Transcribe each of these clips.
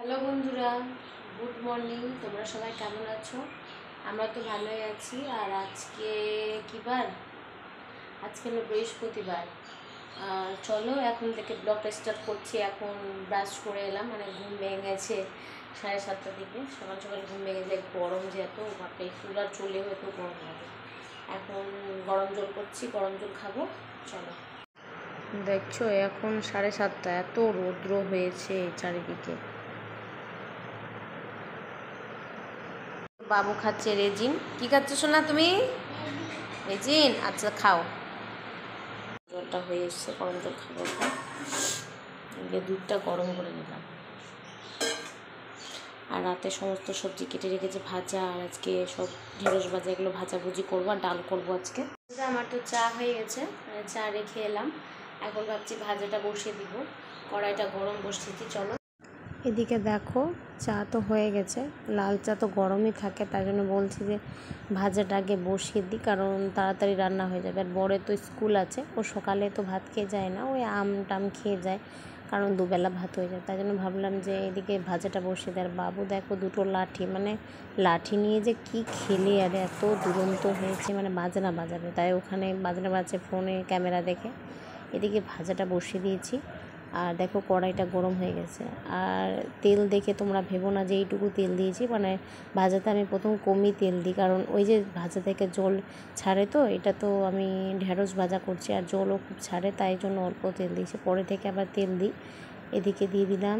Hello বন্ধুরা, good morning. তোমরা সবাই কেমন আছো? আমরা তো ভালোই আছি। আর আজকে কী বার? আজকে হলো বৃহস্পতিবার। চলো এখন থেকে ব্লগটা স্টার্ট করছি। এখন ব্রাশ করে এলাম, মানে ঘুম ভেঙে গেছে 7:30টার দিকে। সকাল সকাল ঘুম ভেঙে যায়, গরম যে এত, বাপরে কুলার চলেও এত গরম লাগে। এখন গরম জল করছি, গরম জল খাবো। চলো। দেখছো এখন 7:30, এত রৌদ্র হয়েছে চারিদিকে। বাবু খাচ্ছে রেজিন। কি খাচ্ছ সোনা তুমি? রেজিন, আচ্ছা খাও। জলটা হয়ে এসছে, গরম জল খাবো। দুধটা গরম করে নিলাম। আর রাতে সমস্ত সবজি কেটে রেখেছে ভাজা, আর আজকে সব ঢেঁড়স ভাজা, এগুলো ভাজাভুজি করবো আর ডাল করবো আজকে। আমার তো চা হয়ে গেছে, মানে চা রেখে এলাম। এখন ভাবছি ভাজাটা বসিয়ে দিব, কড়াইটা গরম বসিয়েছি। চলো। এদিকে দেখো, চা তো হয়ে গেছে। লাল চা তো গরমই থাকে, তাই জন্য বলছি যে ভাজাটা আগে বসিয়ে দিই, কারণ তাড়াতাড়ি রান্না হয়ে যাবে। আর বড়ে তো স্কুল আছে, ও সকালে তো ভাত খেয়ে যায় না, ওই আম টাম খেয়ে যায়, কারণ দুবেলা ভাত হয়ে যায়। তাই জন্য ভাবলাম যে এদিকে ভাজাটা বসিয়ে দেয়। আর বাবু দেখো দুটো লাঠি, মানে লাঠি নিয়ে যে কি খেলে, আর এত দুরন্ত হয়েছে, মানে বাজনা বাজাবে, তাই ওখানে বাজনা বাজছে ফোনে ক্যামেরা দেখে। এদিকে ভাজাটা বসিয়ে দিয়েছি। আর দেখো কড়াইটা গরম হয়ে গেছে। আর তেল দেখে তোমরা ভেবো না যে এইটুকু তেল দিয়েছি, মানে ভাজাতে আমি প্রথম কমই তেল দিই, কারণ ওই যে ভাজা থেকে জল ছাড়ে, তো এটা তো আমি ঢেঁড়স ভাজা করছি আর জলও খুব ছাড়ে, তাই জন্য অল্প তেল দিয়েছি, পরে থেকে আবার তেল দিই। এদিকে দিয়ে দিলাম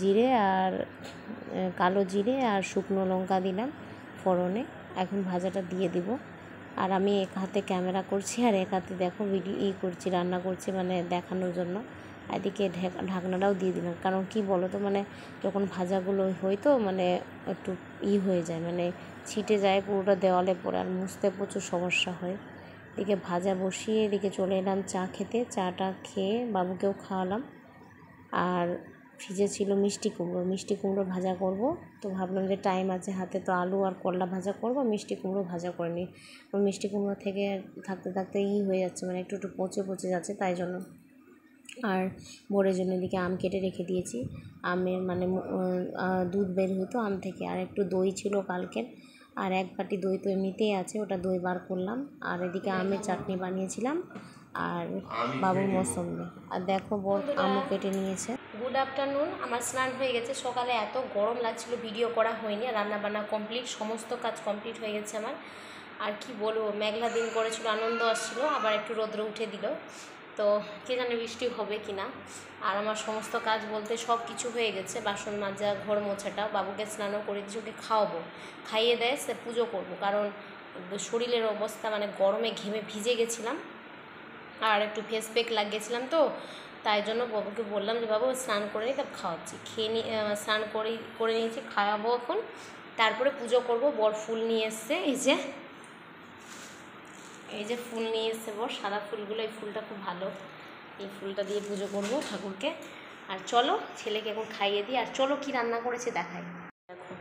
জিরে, আর কালো জিরে আর শুকনো লঙ্কা দিলাম ফোড়নে। এখন ভাজাটা দিয়ে দিব। আর আমি এক হাতে ক্যামেরা করছি আর এক হাতে দেখো ভিডিও করছি, রান্না করছি, মানে দেখানোর জন্য। এদিকে ঢাকনাটাও দিয়ে দিলাম, কারণ কি বলো তো, মানে যখন ভাজাগুলো হয়তো মানে একটু হয়ে যায়, মানে ছিটে যায় পুরোটা দেওয়ালে পড়ে, আর মুছতে প্রচুর সমস্যা হয়। এদিকে ভাজা বসিয়ে এদিকে চলে এলাম চা খেতে। চাটা খেয়ে বাবুকেও খাওয়ালাম। আর ফ্রিজে ছিল মিষ্টি কুমড়ো ভাজা করব। তো ভাবলাম যে টাইম আছে হাতে, তো আলু আর করলা ভাজা করব, মিষ্টি কুমড়ো ভাজা করে নিই। মিষ্টি কুমড়ো থেকে থাকতে থাকতে হয়ে যাচ্ছে, মানে একটু একটু পচে যাচ্ছে, তাই জন্য। আর ভোরের জন্য এদিকে আম কেটে রেখে দিয়েছি। আমের মানে দুধ বের হতো আম থেকে, আর একটু দই ছিল কালকের, আর এক বাটি দই তো এমনিতেই আছে, ওটা দই বার করলাম। আর এদিকে আমের চাটনি বানিয়েছিলাম, আর বাবুর মৌসম্বি। আর দেখো বর আমও কেটে নিয়েছে। Good afternoon. আমার স্নান হয়ে গেছে। সকালে এত গরম লাগছিল, ভিডিও করা হয়নি। রান্না বান্না কমপ্লিট, সমস্ত কাজ কমপ্লিট হয়ে গেছে আমার। আর কি বলবো, মেঘলা দিন করেছিল, আনন্দ আসছিল, আবার একটু রোদ্র উঠে দিল, তো কে জানে বৃষ্টি হবে কি না। আর আমার সমস্ত কাজ বলতে সব কিছু হয়ে গেছে। বাসন মাজা, ঘর মোছাটা, বাবুকে স্নানও করে দিয়েছি, ওকে খাওয়াবো, খাইয়ে দেয় সে পুজো করব, কারণ শরীরের অবস্থা মানে গরমে ঘেমে ভিজে গেছিলাম, আর একটু ফেস প্যাক লাগিয়েছিলাম, তো তাই জন্য বাবুকে বললাম যে বাবু স্নান করে নিই, তারপর খাওয়াচ্ছি। স্নান করে নিয়েছি, খাওয়াবো এখন, তারপরে পুজো করব। বর ফুল নিয়ে এসছে, এই যে ফুল নিয়ে এসছে বর, সাদা ফুলগুলো। এই ফুলটা খুব ভালো, এই ফুলটা দিয়ে পুজো করব ঠাকুরকে। আর চলো ছেলেকে এখন খাইয়ে দিই। আর চলো কি রান্না করেছে দেখাই। দেখো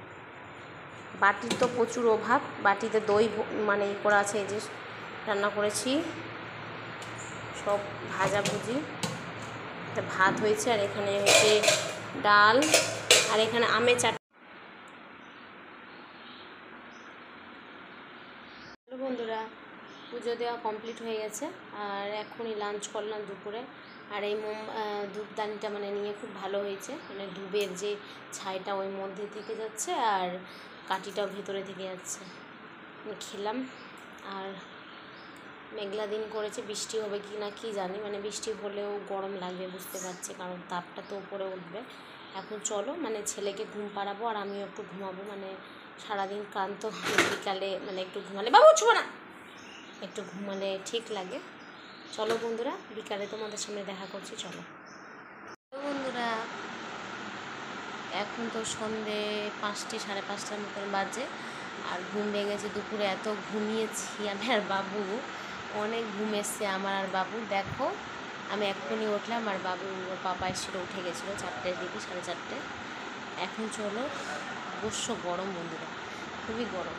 বাটির তো প্রচুর অভাব, বাটিতে দই মানে করা আছে। এই যে রান্না করেছি সব ভাজাভুজি, ভাত হয়েছে, আর এখানে হচ্ছে ডাল, আর এখানে আমের চাটনি। হ্যালো বন্ধুরা, পুজো দেওয়া কমপ্লিট হয়ে গেছে, আর এখনই লাঞ্চ করলাম দুপুরে। আর এই ধূপদানিটা মানে নিয়ে খুব ভালো হয়েছে, মানে ধূপের যে ছাইটা ওই মধ্যে থেকে যাচ্ছে, আর কাঠিটাও ভেতরে থেকে যাচ্ছে। খেলাম। আর মেঘলা দিন করেছে, বৃষ্টি হবে কি না কি জানি, মানে বৃষ্টি হলেও গরম লাগবে বুঝতে পারছি, কারণ তাপটা তো উপরে উঠবে। এখন চলো মানে ছেলেকে ঘুম পাড়াবো, আর আমিও একটু ঘুমাবো, মানে সারাদিন ক্লান্ত, বিকালে মানে একটু ঘুমালে, বাবু উঠবো না, একটু ঘুমালে ঠিক লাগে। চলো বন্ধুরা, বিকালে তোমাদের সামনে দেখা করছি। চলো বন্ধুরা, এখন তো সন্ধে 5টা 5:30টার মতন বাজে, আর ঘুম ভেঙেছে দুপুরে, এত ঘুমিয়েছি আমি আর বাবু, অনেক ঘুম এসছে আমার আর বাবু। দেখো আমি এক্ষুনি উঠলাম, আর বাবু ওর পাপা এসেছিলো, উঠে গেছিলো 4টার দিকে, 4:30। এখন চলো, অবশ্য গরম বন্ধুরা, খুবই গরম।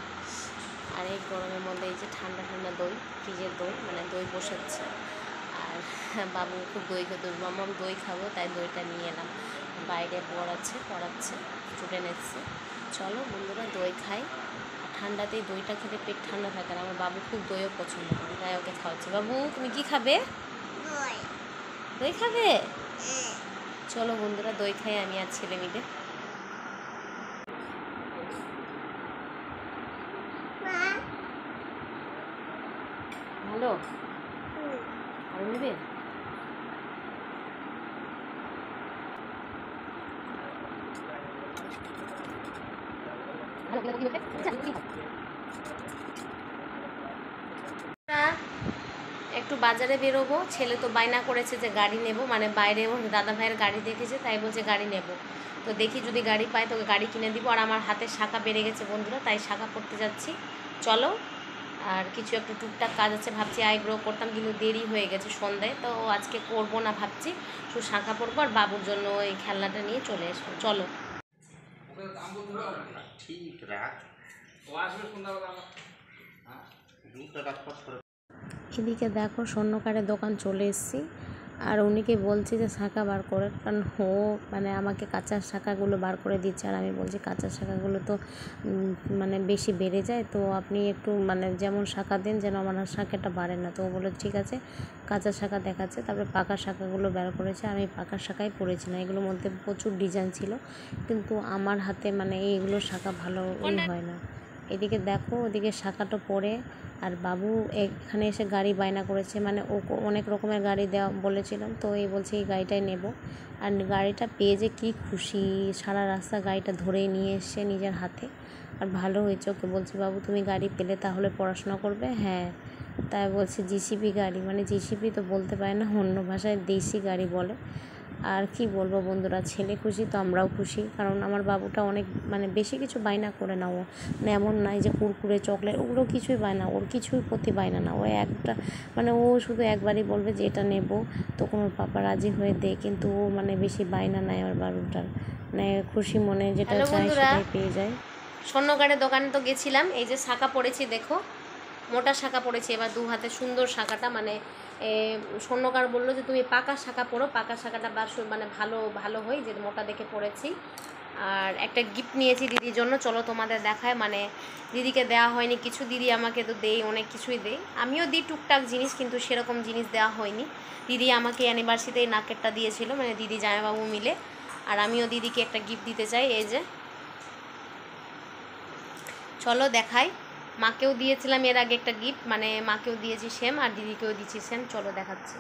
আর এই গরমের মধ্যে এই যে ঠান্ডা ঠান্ডা দই, ফ্রিজের দই, মানে দই বসাচ্ছে। আর বাবু খুব দই খেতে, মাম্মাম দই খাবো, তাই দইটা নিয়ে এলাম। বাইরে পড়াচ্ছে। স্টুডেন্ট এসছে। চলো বন্ধুরা দই খাই। ঠান্ডাতেই দইটা খেতে পেট ঠান্ডা থাকে, আর আমার বাবু খুব দইও পছন্দ করে, তাই ওকে খাওয়াচ্ছি। বাবু তুমি কি খাবে? দই খাবে? চলো বন্ধুরা দই খাই আমি আর ছেলে মিলে। ভালো আরো নেবে? একটু বাজারে বেরোবো, ছেলে তো বায়না করেছে যে গাড়ি নেব, মানে বাইরে ওর দাদা ভাইয়ের গাড়ি দেখেছে, তাই বলছে গাড়ি নেব। তো দেখি যদি গাড়ি পাই তোকে গাড়ি কিনে দিব। আর আমার হাতের শাঁখা বেড়ে গেছে বন্ধুরা, তাই শাঁখা পড়তে যাচ্ছি। চলো, আর কিছু একটু টুকটাক কাজ আছে, ভাবছি আইব্রো করতাম কিন্তু দেরি হয়ে গেছে সন্ধ্যায়, তো আজকে করবো না ভাবছি, শুধু শাঁখা পড়বো আর বাবুর জন্য ওই খেলনাটা নিয়ে চলে এসো। চলো ঠিক রাখ। এদিকে দেখো স্বর্ণকারের দোকান চলে এসেছি, আর উনিকে বলছি যে শাঁখা বার করে, কারণ মানে আমাকে কাঁচা শাঁখাগুলো বার করে দিচ্ছে, আর আমি বলছি কাঁচা শাঁখাগুলো তো মানে বেশি বেড়ে যায়, তো আপনি একটু মানে যেমন শাঁখা দিন যেন আমার শাঁখাটা বাড়ে না। তো ও বললো ঠিক আছে, কাঁচা শাঁখা দেখাচ্ছে। তারপরে পাকা শাঁখাগুলো বের করেছে, আমি পাকা শাঁখাই পরেছি না, এগুলোর মধ্যে প্রচুর ডিজাইন ছিল, কিন্তু আমার হাতে মানে এইগুলো শাঁখা ভালো হয় না। এদিকে দেখো ওদিকে শাঁখাটা পরে, আর বাবু এখানে এসে গাড়ি বায়না করেছে, মানে ও অনেক রকমের গাড়ি দেওয়া বলেছিলাম, তো এই বলছে এই গাড়িটাই নেব। আর গাড়িটা পেয়ে যে কী খুশি, সারা রাস্তা গাড়িটা ধরেই নিয়ে এসে নিজের হাতে। আর ভালো হয়েছে, ওকে বলছি বাবু তুমি গাড়ি পেলে তাহলে পড়াশোনা করবে? হ্যাঁ, তাই বলছে জিসিবি গাড়ি, মানে জিসিবি তো বলতে পারে না, অন্য ভাষায় দেশি গাড়ি বলে। আর কি বলবো বন্ধুরা, ছেলে খুশি তো আমরাও খুশি, কারণ আমার বাবুটা অনেক মানে বেশি কিছু বায়না করে না ও, মানে এমন নয় যে কুরকুরে চকলেট ওগুলো কিছুই বায়না, ওর কিছুই প্রতি বায়না না। ও একটা মানে ও শুধু একবারই বলবে যে এটা নেব, তখন ওর পাপা রাজি হয়ে দেয়, কিন্তু ও মানে বেশি বায়না নাই আমার বাবুটার, মানে খুশি মনে যেটা চায় সেটাই পেয়ে যায়। স্বর্ণকারের দোকানে তো গেছিলাম, এই যে শাঁখা পড়েছি দেখো, মোটা শাঁখা পড়েছি এবার দু হাতে, সুন্দর শাঁখাটা, মানে স্বর্ণকার বললো যে তুমি পাকা শাঁখা পড়ো, পাকা শাঁখাটা মানে ভালো হয়, যে মোটা দেখে পড়েছি। আর একটা গিফট নিয়েছি দিদির জন্য, চলো তোমাদের দেখায়, মানে দিদিকে দেওয়া হয়নি কিছু, দিদি আমাকে তো দেয় অনেক কিছুই দেয়, আমিও দিই টুকটাক জিনিস, কিন্তু সেরকম জিনিস দেওয়া হয়নি। দিদি আমাকে অ্যানিভার্সারিতে এই নাকেরটা দিয়েছিল, মানে দিদি জামাইবাবু মিলে, আর আমিও দিদিকে একটা গিফট দিতে চাই, এই যে চলো দেখাই। মাকেও দিয়েছিলাম এর আগে একটা গিফট, মানে মাকেও দিয়েছি সেম, আর দিদিকেও দিয়েছি সেম, চলো দেখাচ্ছি।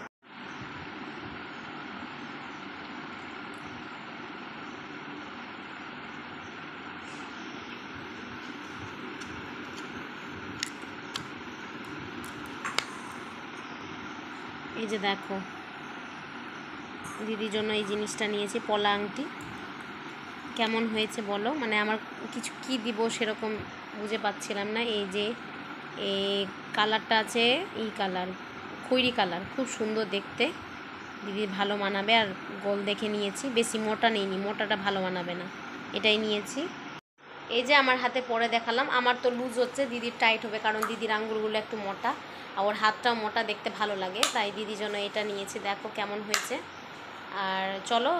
এই যে দেখো দিদির জন্য এই জিনিসটা নিয়েছি, পলা আংটি। কেমন হয়েছে বলো, মানে আমার কিছু কি দিব সেরকম বুঝে পাচ্ছিলাম না। এই যে এই কালারটা আছে, এই কালার খয়েরি কালার, খুব সুন্দর দেখতে, দিদি ভালো মানাবে। আর গোল দেখে নিয়েছি, বেশি মোটা নিইনি, মোটাটা ভালো মানাবে না, এটাই নিয়েছি। এই যে আমার হাতে পরে দেখালাম, আমার তো লুজ হচ্ছে, দিদির টাইট হবে, কারণ দিদির আঙ্গুলগুলো একটু মোটা, আর ওর হাতটাও মোটা, দেখতে ভালো লাগে, তাই দিদির জন্য এটা নিয়েছি। দেখো কেমন হয়েছে। আর চলো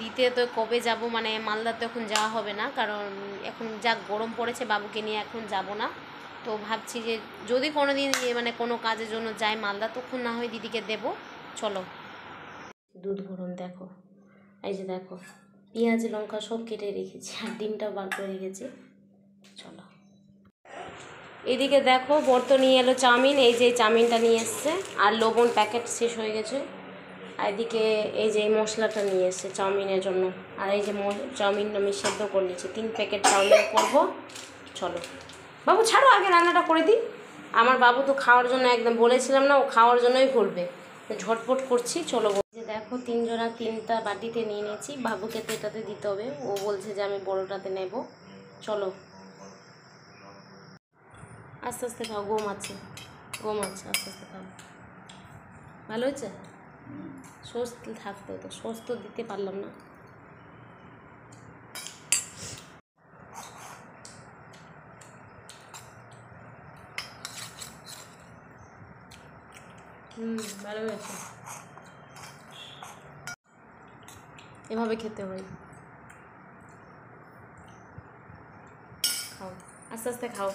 দিতে তো কবে যাব, মানে মালদা তো এখন যাওয়া হবে না, কারণ এখন যা গরম পড়েছে, বাবুকে নিয়ে এখন যাব না। তো ভাবছি যে যদি কোনো দিন মানে কোনো কাজের জন্য যাই মালদা, তখন না হয় দিদিকে দেব। চলো দুধ গরম দেখো, এই যে দেখো পেঁয়াজ লঙ্কা সব কেটে রেখেছি, আর ডিমটাও বার করে রেখেছি। চলো এদিকে দেখো বর্ত নিয়ে এলো চাউমিন, এই যে চাউমিনটা নিয়ে এসছে, আর লবণ প্যাকেট শেষ হয়ে গেছে। আর এদিকে এই যে মশলাটা নিয়ে এসছে চাউমিনের জন্য, আর এই যে চাউমিন আমি সেদ্ধ করে নিচ্ছি, 3 প্যাকেট চাউমিন করবো। চলো বাবু ছাড়ো, আগে রান্নাটা করে দিই। আমার বাবু তো খাওয়ার জন্য একদম বলেছিলাম না, ও খাওয়ার জন্যই করবে, ঝটপট করছি। চলো যে দেখো 3 জনা 3টা বাটিতে নিয়ে নিয়েছি, বাবুকে তো এটাতে দিতে হবে, ও বলছে যে আমি বড়টাতে নেব। চলো আস্তে আস্তে খাও, গম আছে আস্তে আস্তে খাও। ভালো হয়েছে, সস থাকতো, তো সস তো দিতে পারলাম না। ভালো হয়েছে, এভাবে খেতে হয়। খাও, আস্তে আস্তে খাও।